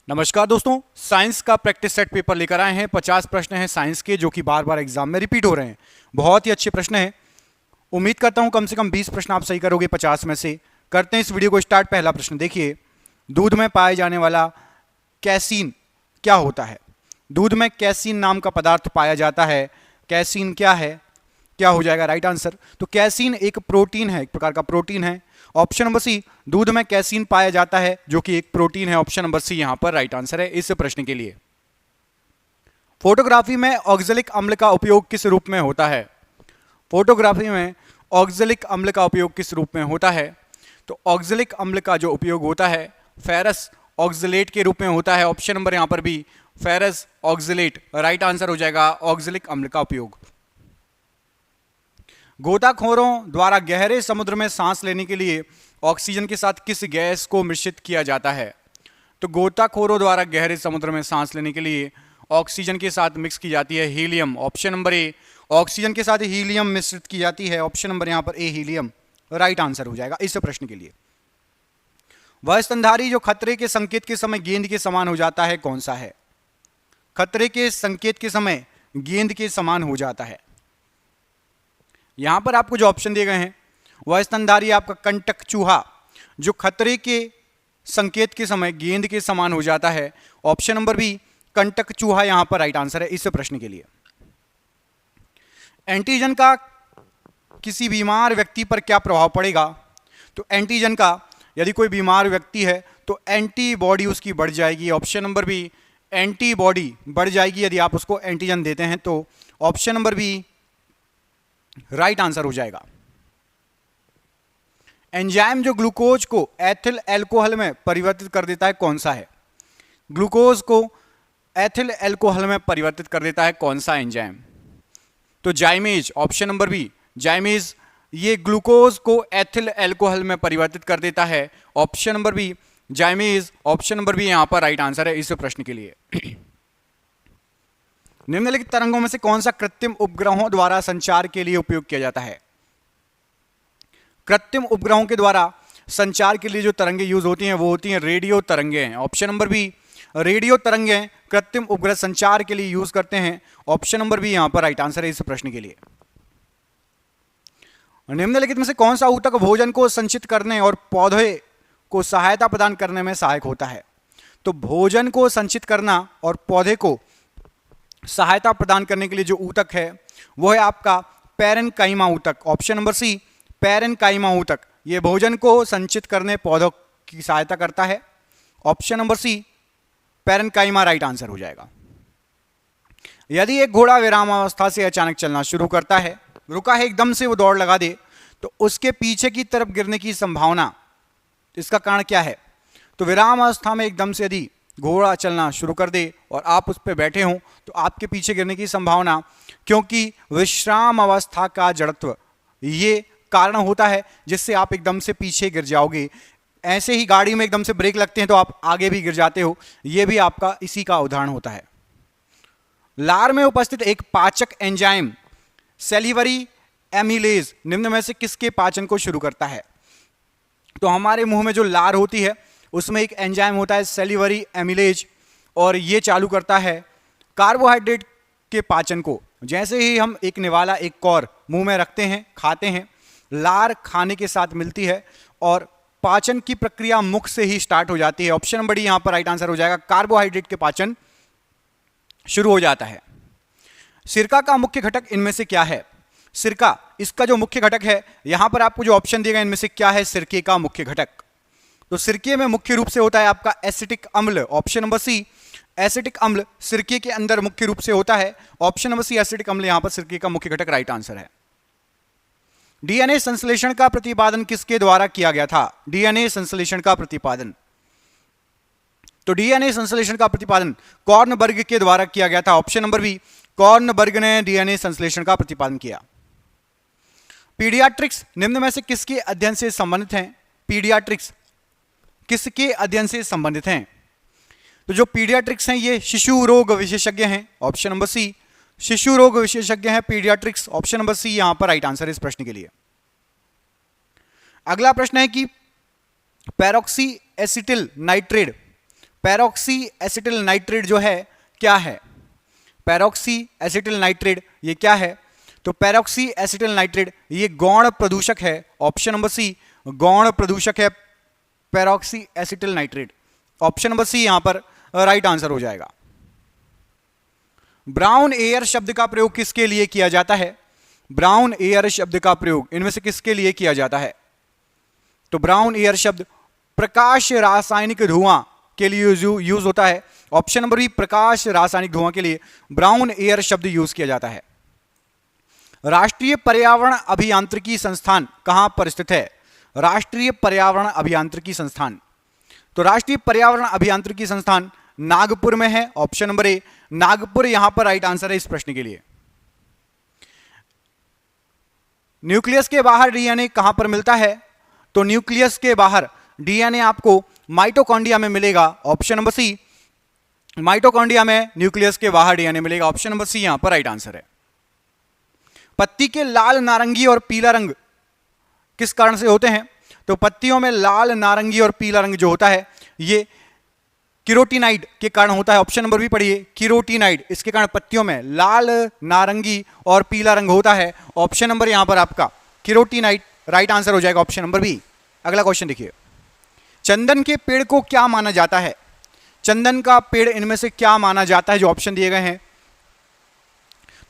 नमस्कार दोस्तों, साइंस का प्रैक्टिस सेट पेपर लेकर आए हैं। 50 प्रश्न हैं साइंस के जो कि बार बार एग्जाम में रिपीट हो रहे हैं। बहुत ही अच्छे प्रश्न हैं। उम्मीद करता हूं कम से कम 20 प्रश्न आप सही करोगे 50 में से। करते हैं इस वीडियो को स्टार्ट। पहला प्रश्न देखिए, दूध में पाए जाने वाला कैसीन क्या होता है? दूध में कैसीन नाम का पदार्थ पाया जाता है। कैसीन क्या है? क्या हो जाएगा राइट आंसर? तो कैसीन एक प्रोटीन है, एक प्रकार का प्रोटीन है। ऑप्शन नंबर सी, दूध में कैसीन पाया जाता है जो कि एक प्रोटीन है। ऑप्शन नंबर सी यहां पर राइट आंसर है इस प्रश्न के लिए। फोटोग्राफी में ऑक्जेलिक अम्ल का उपयोग किस रूप में होता है? फोटोग्राफी में ऑक्जेलिक अम्ल का उपयोग किस रूप में होता है? तो ऑक्जेलिक अम्ल का जो उपयोग होता है फेरस ऑक्जेलेट के रूप में होता है। ऑप्शन नंबर यहां पर भी फेरस ऑक्जेलेट राइट आंसर हो जाएगा, ऑक्जेलिक अम्ल का उपयोग। गोताखोरों द्वारा गहरे समुद्र में सांस लेने के लिए ऑक्सीजन के साथ किस गैस को मिश्रित किया जाता है? तो गोताखोरों द्वारा गहरे समुद्र में सांस लेने के लिए ऑक्सीजन के साथ मिक्स की जाती है helium. Option number A, oxygen के साथ हीलियम मिश्रित की जाती है। ऑप्शन नंबर यहां पर ए, हीलियम राइट आंसर हो जाएगा इस प्रश्न के लिए। वह स्तनधारी जो खतरे के संकेत के समय गेंद के समान हो जाता है कौन सा है? खतरे के संकेत के समय गेंद के समान हो जाता है। यहां पर आपको जो ऑप्शन दिए गए हैं, वह स्तनधारी आपका कंटक चूहा जो खतरे के संकेत के समय गेंद के समान हो जाता है। ऑप्शन नंबर बी, कंटक चूहा यहां पर राइट आंसर है इस प्रश्न के लिए। एंटीजन का किसी बीमार व्यक्ति पर क्या प्रभाव पड़ेगा? तो एंटीजन का यदि कोई बीमार व्यक्ति है तो एंटीबॉडी उसकी बढ़ जाएगी। ऑप्शन नंबर बी, एंटीबॉडी बढ़ जाएगी यदि आप उसको एंटीजन देते हैं तो। Option number B right answer हो जाएगा। एंजाइम जो ग्लूकोज को एथिल अल्कोहल में परिवर्तित कर देता है कौन सा है? ग्लूकोज को एथिल अल्कोहल में परिवर्तित कर देता है कौन सा एंजाइम? तो zymase. Option number B, zymase ये ग्लूकोज को एथिल अल्कोहल में परिवर्तित कर देता है। Option number B, zymase. Option number B यहां पर राइट आंसर है इस प्रश्न के लिए। निम्नलिखित तरंगों में से कौन सा कृत्रिम उपग्रहों द्वारा संचार के लिए उपयोग किया जाता है? कृत्रिम उपग्रहों के द्वारा संचार के लिए जो तरंगें यूज होती हैं वो होती हैं रेडियो तरंगें। ऑप्शन नंबर बी, रेडियो तरंगें कृत्रिम उपग्रह संचार के लिए यूज करते हैं। ऑप्शन नंबर बी यहां पर राइट आंसर है इस प्रश्न के लिए। निम्नलिखित में से कौन सा ऊतक भोजन को संचित करने और पौधे को सहायता प्रदान करने में सहायक होता है? तो भोजन को संचित करना और पौधे को सहायता प्रदान करने के लिए जो ऊतक है वो है आपका पैरेन्काइमा ऊतक। ऑप्शन नंबर सी, पैरेन्काइमा ऊतक ये भोजन को संचित करने पौधों की सहायता करता है। Option number C, parenchyma right answer हो जाएगा। यदि एक घोड़ा विरामावस्था से अचानक चलना शुरू करता है, रुका है एकदम से वो दौड़ लगा दे, तो उसके पीछे की तरफ गिरने की संभावना, इसका कारण क्या है? तो विरामावस्था में एकदम से यदि घोड़ा चलना शुरू कर दे और आप उस पर बैठे हों तो आपके पीछे गिरने की संभावना, क्योंकि विश्राम अवस्था का जड़त्व ये कारण होता है जिससे आप एकदम से पीछे गिर जाओगे। ऐसे ही गाड़ी में एकदम से ब्रेक लगते हैं तो आप आगे भी गिर जाते हो, ये भी आपका इसी का उदाहरण होता है। लार में उपस्थित एक पाचक एंजाइम सेलिवरी एमिलेज निम्न में से किसके पाचन को शुरू करता है? तो हमारे मुंह में जो लार होती है उसमें एक एंजाइम होता है सेलिवरी एमिलेज, और ये चालू करता है कार्बोहाइड्रेट के पाचन को। जैसे ही हम एक निवाला एक कौर मुंह में रखते हैं, खाते हैं, लार खाने के साथ मिलती है और पाचन की प्रक्रिया मुख से ही स्टार्ट हो जाती है। ऑप्शन नंबर डी यहां पर राइट आंसर हो जाएगा, कार्बोहाइड्रेट के पाचन शुरू हो जाता है। सिरका का मुख्य घटक इनमें से क्या है? सिरका इसका जो मुख्य घटक है, यहां पर आपको जो ऑप्शन दिए गए इनमें से क्या है सिरके का मुख्य घटक? तो सिरके में मुख्य रूप से होता है आपका एसिटिक अम्ल। ऑप्शन नंबर सी, एसिटिक अम्ल सिरके के अंदर मुख्य रूप से होता है। ऑप्शन नंबर सी, एसिटिक अम्ल यहां पर सिरके का मुख्य घटक राइट आंसर है। डीएनए संश्लेषण का प्रतिपादन किसके द्वारा किया गया था? डीएनए संश्लेषण का प्रतिपादन, तो डीएनए संश्लेषण का प्रतिपादन कॉर्नबर्ग के द्वारा किया गया था। ऑप्शन नंबर बी, कॉर्नबर्ग ने डीएनए संश्लेषण का प्रतिपादन किया। पीडियाट्रिक्स निम्न में से किसके अध्ययन से संबंधित हैं? पीडियाट्रिक्स किसके अध्ययन से संबंधित हैं? तो जो पीडियाट्रिक्स हैं ये शिशु रोग विशेषज्ञ हैं। ऑप्शन नंबर सी, शिशु रोग विशेषज्ञ हैं पीडियाट्रिक्स। ऑप्शन नंबर सी यहां पर राइट आंसर है इस प्रश्न के लिए। अगला प्रश्न है कि peroxy acetyl nitrate peroxy acetyl nitrate जो है क्या है? पैरोक्सी एसिटिल नाइट्रेट ये क्या है? तो पैरोक्सी एसिटिल नाइट्रेट ये गौण प्रदूषक है। ऑप्शन नंबर सी गौण प्रदूषक है peroxy acetyl nitrate. Option number C यहां पर राइट आंसर हो जाएगा। ब्राउन एयर शब्द का प्रयोग किसके लिए किया जाता है? ब्राउन एयर शब्द का प्रयोग इनमें से किसके लिए किया जाता है? तो ब्राउन एयर शब्द प्रकाश रासायनिक धुआं के लिए यूज होता है। ऑप्शन नंबर बी प्रकाश रासायनिक धुआं के लिए ब्राउन एयर शब्द यूज किया जाता है। राष्ट्रीय पर्यावरण अभियांत्रिकी संस्थान कहां पर स्थित है? राष्ट्रीय पर्यावरण अभियांत्रिकी संस्थान, तो राष्ट्रीय पर्यावरण अभियांत्रिकी संस्थान नागपुर में है। ऑप्शन नंबर ए नागपुर यहां पर राइट आंसर है इस प्रश्न के लिए। न्यूक्लियस के बाहर डीएनए कहां पर मिलता है? तो न्यूक्लियस के बाहर डीएनए आपको माइटोकॉन्ड्रिया में मिलेगा। ऑप्शन नंबर सी माइटोकॉन्ड्रिया में न्यूक्लियस के बाहर डीएनए मिलेगा। ऑप्शन नंबर सी यहां पर राइट आंसर है। पत्ती के लाल, नारंगी और पीला रंग किस कारण से होते हैं? तो पत्तियों में लाल, नारंगी और पीला रंग जो होता है ये किरोटिनाइड के कारण होता है। ऑप्शन नंबर बी पढ़िए किरोटिनाइड, इसके कारण पत्तियों में लाल, नारंगी और पीला रंग होता है। ऑप्शन नंबर यहां पर आपका किरोटिनाइड राइट आंसर हो जाएगा। Option number B. अगला क्वेश्चन देखिए, चंदन के पेड़ को क्या माना जाता है? चंदन का पेड़ इनमें से क्या माना जाता है? जो ऑप्शन दिए गए हैं,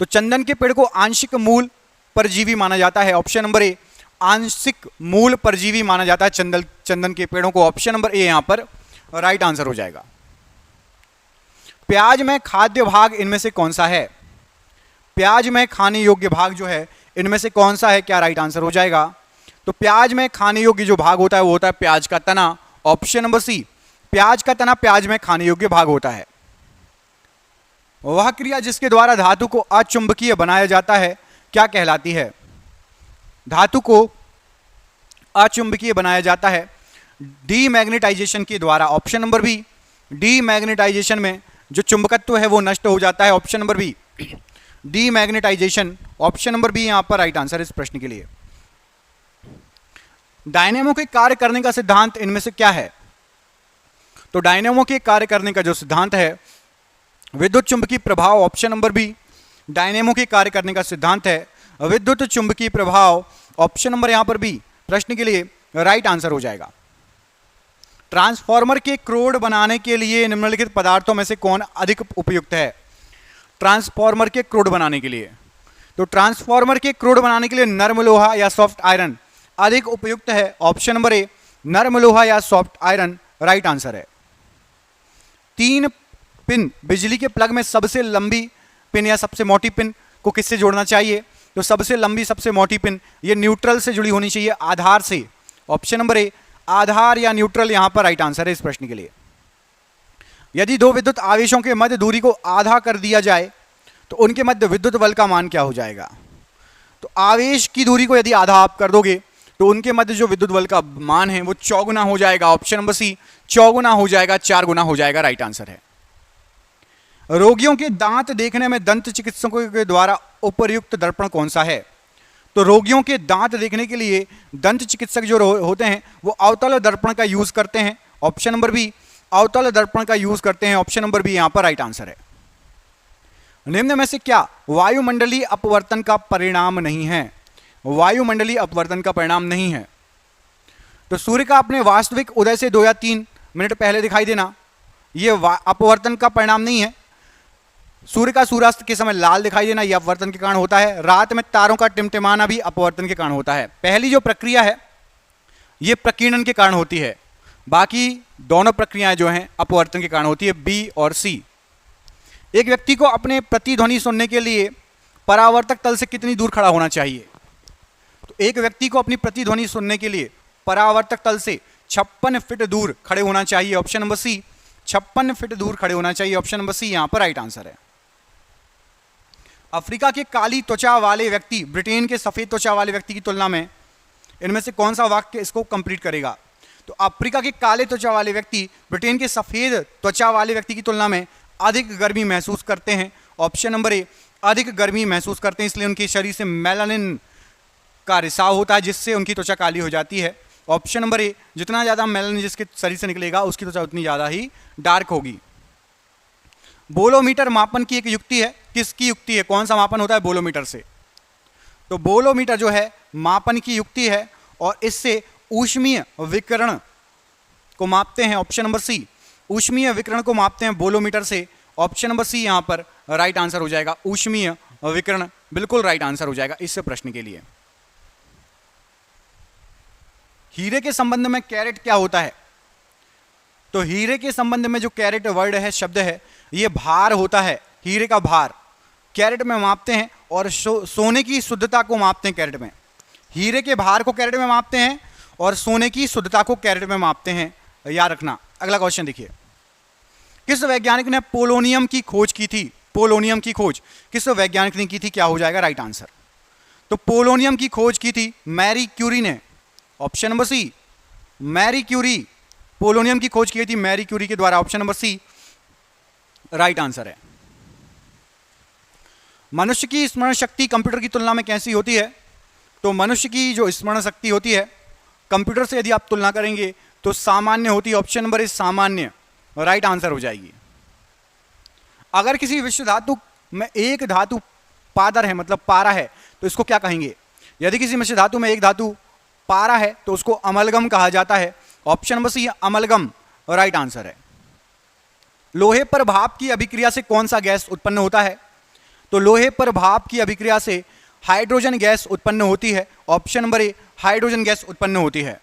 तो चंदन के पेड़ को आंशिक मूल परजीवी माना जाता है। ऑप्शन नंबर ए आंशिक मूल परजीवी माना जाता है चंदन के पेड़ों को। ऑप्शन नंबर ए यहां पर राइट आंसर हो जाएगा। प्याज में खाद्य भाग इनमें से कौन सा है? प्याज में खाने योग्य भाग जो है इनमें से कौन सा है? क्या राइट आंसर हो जाएगा? तो प्याज में खाने योग्य जो भाग होता है वो होता है प्याज का तना। ऑप्शन नंबर सी प्याज का तना प्याज में खाने योग्य भाग होता है। वह क्रिया जिसके द्वारा धातु को अचुंबकीय बनाया जाता है क्या कहलाती है? धातु को अचुंबकीय बनाया जाता है डीमैग्नेटाइजेशन के द्वारा। ऑप्शन नंबर बी डीमैग्नेटाइजेशन में जो चुंबकत्व है वो नष्ट हो जाता है। Option number B demagnetization. Option number B यहां पर राइट आंसर इस प्रश्न के लिए। डायनेमो के कार्य करने का सिद्धांत इनमें से क्या है? तो डायनेमो के कार्य करने का जो सिद्धांत है विद्युत चुंबकीय प्रभाव। ऑप्शन नंबर बी डायनेमो के कार्य करने का सिद्धांत है विद्युत चुंबकीय प्रभाव। ऑप्शन नंबर यहां पर बी प्रश्न के लिए राइट आंसर हो जाएगा। ट्रांसफार्मर के क्रोड बनाने के लिए निम्नलिखित पदार्थों में से कौन अधिक उपयुक्त है? ट्रांसफार्मर के क्रोड बनाने के लिए, तो ट्रांसफार्मर के क्रोड बनाने के लिए नर्म लोहा या सॉफ्ट आयरन अधिक उपयुक्त है। ऑप्शन नंबर ए नर्म लोहा या सॉफ्ट आयरन राइट आंसर है। 3 पिन बिजली के प्लग में सबसे लंबी पिन या सबसे मोटी पिन को किससे जोड़ना चाहिए? तो सबसे लंबी सबसे मोटी पिन ये न्यूट्रल से जुड़ी होनी चाहिए, आधार से। ऑप्शन नंबर ए आधार या न्यूट्रल यहां पर राइट आंसर है इस प्रश्न के लिए। यदि दो विद्युत आवेशों के मध्य दूरी को आधा कर दिया जाए तो उनके मध्य विद्युत बल का मान क्या हो जाएगा? तो आवेश की दूरी को यदि आधा आप कर दोगे तो उनके मध्य जो विद्युत बल का मान है वो 4 गुना हो जाएगा। ऑप्शन नंबर सी 4 गुना हो जाएगा, 4 गुना हो जाएगा, राइट आंसर है। रोगियों के दांत देखने में दंत चिकित्सकों के द्वारा उपयुक्त दर्पण कौन सा है? तो रोगियों के दांत देखने के लिए दंत चिकित्सक जो होते हैं वो अवतल दर्पण का यूज करते हैं। ऑप्शन नंबर बी अवतल दर्पण का यूज करते हैं। ऑप्शन नंबर बी यहां पर राइट आंसर है। निम्न में से क्या वायुमंडलीय अपवर्तन का परिणाम नहीं है? वायुमंडलीय अपवर्तन का परिणाम नहीं है। तो सूर्य का अपने वास्तविक उदय से 2 या 3 मिनट पहले दिखाई देना यह अपवर्तन का परिणाम नहीं है। सूर्य का सूर्यास्त के समय लाल दिखाई देना यह अपवर्तन के कारण होता है। रात में तारों का टिमटिमाना भी अपवर्तन के कारण होता है। पहली जो प्रक्रिया है यह प्रकीर्णन के कारण होती है, बाकी दोनों प्रक्रियाएं जो हैं अपवर्तन के कारण होती है, बी और सी। एक व्यक्ति को अपने प्रतिध्वनि सुनने के लिए परावर्तक तल से कितनी दूर खड़ा होना चाहिए? तो एक व्यक्ति को अपनी प्रतिध्वनि सुनने के लिए परावर्तक तल से 56 फीट दूर खड़े होना चाहिए। ऑप्शन नंबर सी 56 फीट दूर खड़े होना चाहिए। ऑप्शन नंबर सी यहां पर राइट आंसर है। अफ्रीका के काली त्वचा वाले व्यक्ति ब्रिटेन के सफेद त्वचा वाले व्यक्ति की तुलना में इनमें से कौन सा वाक्य इसको कंप्लीट करेगा? तो अफ्रीका के काले त्वचा वाले व्यक्ति ब्रिटेन के सफेद त्वचा वाले व्यक्ति की तुलना में अधिक गर्मी महसूस करते हैं। ऑप्शन नंबर ए अधिक गर्मी महसूस करते हैं, इसलिए उनके शरीर से मेलानिन का रिसाव होता है जिससे उनकी त्वचा काली हो जाती है। ऑप्शन नंबर ए, जितना ज़्यादा मेलानिन जिसके शरीर से निकलेगा उसकी त्वचा उतनी ज़्यादा ही डार्क होगी। बोलोमीटर मापन की एक युक्ति है, किसकी युक्ति है, कौन सा मापन होता है बोलोमीटर से? तो बोलोमीटर जो है मापन की युक्ति है और इससे ऊष्मीय विकिरण को मापते हैं। ऑप्शन नंबर सी, ऊष्मीय विकिरण को मापते हैं बोलोमीटर से। ऑप्शन नंबर सी यहां पर राइट आंसर हो जाएगा, ऊष्मीय विकिरण बिल्कुल राइट आंसर हो जाएगा इस प्रश्न के लिए। हीरे के संबंध में कैरेट क्या होता है? तो हीरे के संबंध में जो कैरेट वर्ड है, शब्द है, ये भार होता है, हीरे का भार कैरेट में मापते हैं और सोने की शुद्धता को मापते हैं कैरेट में। हीरे के भार को कैरेट में मापते हैं और सोने की शुद्धता को कैरेट में मापते हैं, याद रखना। अगला क्वेश्चन देखिए, किस वैज्ञानिक ने पोलोनियम की खोज की थी? पोलोनियम की खोज किस वैज्ञानिक ने की थी? क्या हो जाएगा राइट आंसर? तो पोलोनियम की खोज की थी मैरी क्यूरी ने। Option number C, Marie Curie, polonium की खोज की थी मैरी क्यूरी के द्वारा। Option number C right answer है। मनुष्य की स्मरण शक्ति कंप्यूटर की तुलना में कैसी होती है? तो मनुष्य की जो स्मरण शक्ति होती है कंप्यूटर से यदि आप तुलना करेंगे तो सामान्य होती है। ऑप्शन नंबर इज सामान्य, राइट आंसर हो जाएगी। अगर किसी विश्व धातु में एक धातु पादर है, मतलब पारा है, तो इसको क्या कहेंगे? यदि किसी मिश्र धातु में एक धातु पारा है तो उसको अमलगम कहा जाता है। Option number C amalgam right answer है। लोहे पर भाप की अभिक्रिया से कौन सा गैस उत्पन्न होता है? तो लोहे पर भाप की अभिक्रिया से हाइड्रोजन गैस उत्पन्न होती है। Option number A hydrogen gas उत्पन्न होती है।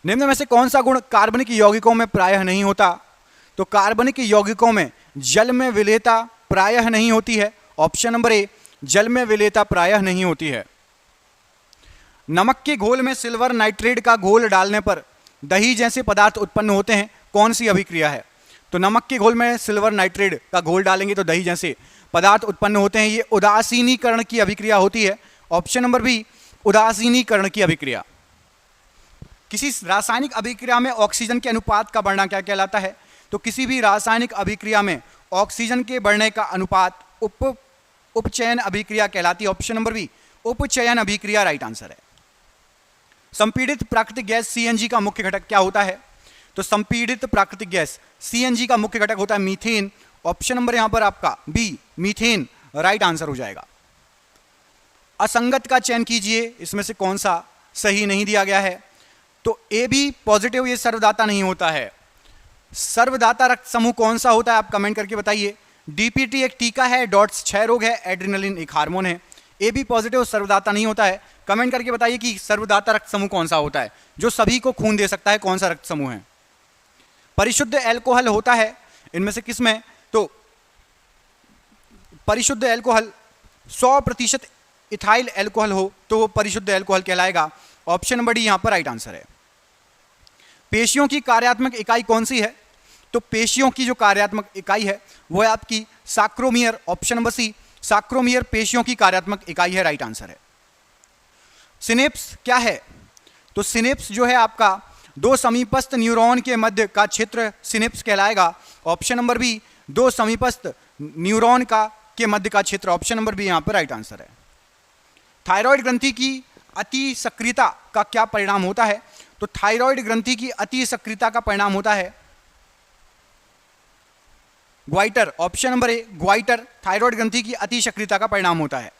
निम्न में से कौन सा गुण कार्बनिक यौगिकों में प्रायः नहीं होता? तो कार्बनिक यौगिकों में जल में विलेयता प्रायः नहीं होती है। ऑप्शन नंबर ए जल में विलेयता प्रायः नहीं होती है। नमक के घोल में सिल्वर नाइट्रेट का घोल डालने पर दही जैसे पदार्थ उत्पन्न होते हैं, कौन सी अभिक्रिया है? तो नमक के घोल में सिल्वर नाइट्रेट का घोल डालेंगे तो दही जैसे पदार्थ उत्पन्न होते हैं, ये उदासीनीकरण की अभिक्रिया होती है। ऑप्शन नंबर बी उदासीनीकरण की अभिक्रिया। किसी रासायनिक अभिक्रिया में ऑक्सीजन के अनुपात का बढ़ना क्या कहलाता है? तो किसी भी रासायनिक अभिक्रिया में ऑक्सीजन के बढ़ने का अनुपात उपचयन अभिक्रिया कहलाती है। ऑप्शन नंबर बी उपचयन अभिक्रिया राइट आंसर है। संपीड़ित प्राकृतिक गैस सीएनजी का मुख्य घटक क्या होता है? तो संपीड़ित प्राकृतिक गैस सीएनजी का मुख्य घटक होता है मीथेन। ऑप्शन नंबर यहां पर आपका बी मीथेन राइट आंसर हो जाएगा। असंगत का चयन कीजिए, इसमें से कौन सा सही नहीं दिया गया है? तो ए बी पॉजिटिव, ये सर्वदाता नहीं होता है। सर्वदाता रक्त समूह कौन सा होता है आप कमेंट करके बताइए। डीपीटी एक टीका है, डॉट्स क्षय रोग है, एड्रेनलिन एक हार्मोन है। ए बी पॉजिटिव सर्वदाता नहीं होता है। कमेंट करके बताइए कि सर्वदाता रक्त समूह कौन सा होता है जो सभी को खून दे सकता है, कौन सा रक्त समूह है? परिशुद्ध एल्कोहल होता है इनमें से किसमें? तो परिशुद्ध एल्कोहल 100% इथाइल एल्कोहल हो तो वो परिशुद्ध एल्कोहल कहलाएगा। ऑप्शन नंबर डी यहां पर राइट आंसर है। पेशियों की कार्यात्मक इकाई कौन सी है? तो पेशियों की जो कार्यात्मक इकाई है वो है आपकी साक्रोमियर। ऑप्शन नंबर सी साक्रोमियर पेशियों की कार्यात्मक इकाई है, राइट आंसर है। सिनेप्स क्या है? तो सिनेप्स जो है आपका दो समीपस्थ न्यूरॉन के मध्य का क्षेत्र सिनेप्स कहलाएगा। ऑप्शन नंबर बी दो समीपस्थ न्यूरॉन का के मध्य का क्षेत्र। ऑप्शन नंबर बी यहां पर राइट आंसर है। थायराइड ग्रंथि की अति सक्रियता का क्या परिणाम होता है? तो थायराइड ग्रंथि की अति सक्रियता का परिणाम होता है goitre. Option number A goitre thyroid ग्रंथि की अति सक्रियता का परिणाम होता है।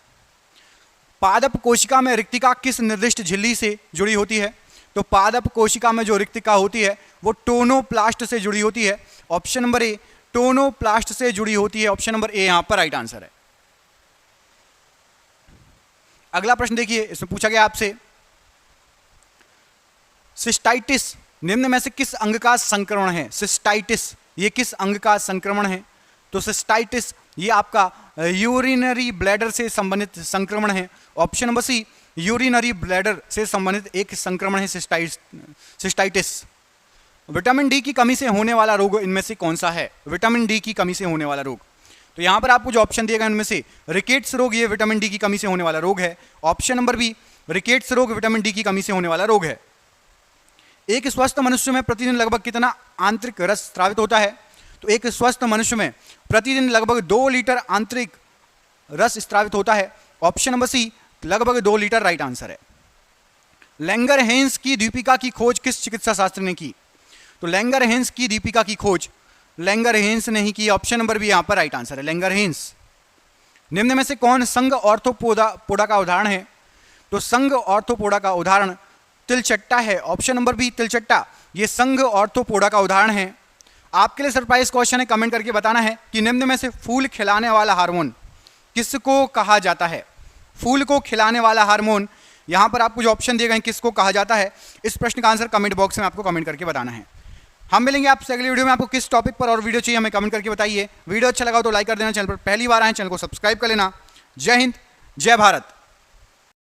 पादप कोशिका में रिक्तिका किस निर्दिष्ट झिल्ली से जुड़ी होती है? तो पादप कोशिका में जो रिक्तिका होती है वो टोनोप्लास्ट से जुड़ी होती है। ऑप्शन नंबर ए टोनोप्लास्ट से जुड़ी होती है। ऑप्शन नंबर ए यहां पर राइट आंसर है। अगला प्रश्न देखिए, इसमें पूछा गया आपसे सिस्टाइटिस निम्न में से किस अंग का संक्रमण है? सिस्टाइटिस ये किस अंग का संक्रमण है? तो सिस्टाइटिस ये आपका यूरिनरी ब्लैडर से संबंधित संक्रमण है। Option number C urinary bladder से संबंधित एक संक्रमण है सिस्टाइटिस। विटामिन डी की कमी से होने वाला रोग इनमें से कौन सा है? विटामिन डी की कमी से होने वाला रोग, तो यहां पर आपको जो ऑप्शन दिए गए इनमें से रिकेट्स रोग ये विटामिन डी की कमी से होने वाला रोग है। ऑप्शन नंबर बी रिकेट्स रोग विटामिन डी की कमी से होने वाला रोग है। एक स्वस्थ मनुष्य में प्रतिदिन लगभग कितना आंतरिक रस स्रावित होता है? तो एक स्वस्थ मनुष्य में प्रतिदिन लगभग 2 लीटर आंतरिक रस स्रावित होता है। ऑप्शन नंबर सी लगभग 2 लीटर राइट आंसर है। लैंगरहेंस की दीपिका की खोज किस चिकित्सा शास्त्र ने की? तो लैंगरहेंस की दीपिका की खोज लैंगरहेंस ने ही की। ऑप्शन नंबर बी यहां पर राइट आंसर है, लैंगरहेंस। निम्न में से कौन संघ ऑर्थोपोडा का उदाहरण है? तो संघ ऑर्थोपोडा का उदाहरण तिलचट्टा है। ऑप्शन नंबर बी तिलचट्टा, ये संघ ऑर्थोपोडा का उदाहरण है। आपके लिए सरप्राइज क्वेश्चन है, कमेंट करके बताना है कि निम्न में से फूल खिलाने वाला हार्मोन किसको कहा जाता है? फूल को खिलाने वाला हार्मोन, यहां पर आपको जो ऑप्शन दिए गए हैं किसको कहा जाता है, इस प्रश्न का आंसर कमेंट बॉक्स में आपको कमेंट करके बताना है। हम मिलेंगे आपसे अगली वीडियो में। आपको किस टॉपिक पर और वीडियो चाहिए हमें कमेंट करके बताइए। वीडियो अच्छा लगा तो लाइक कर देना, चैनल पर पहली बार आए चैनल को सब्सक्राइब कर लेना। जय हिंद, जय भारत।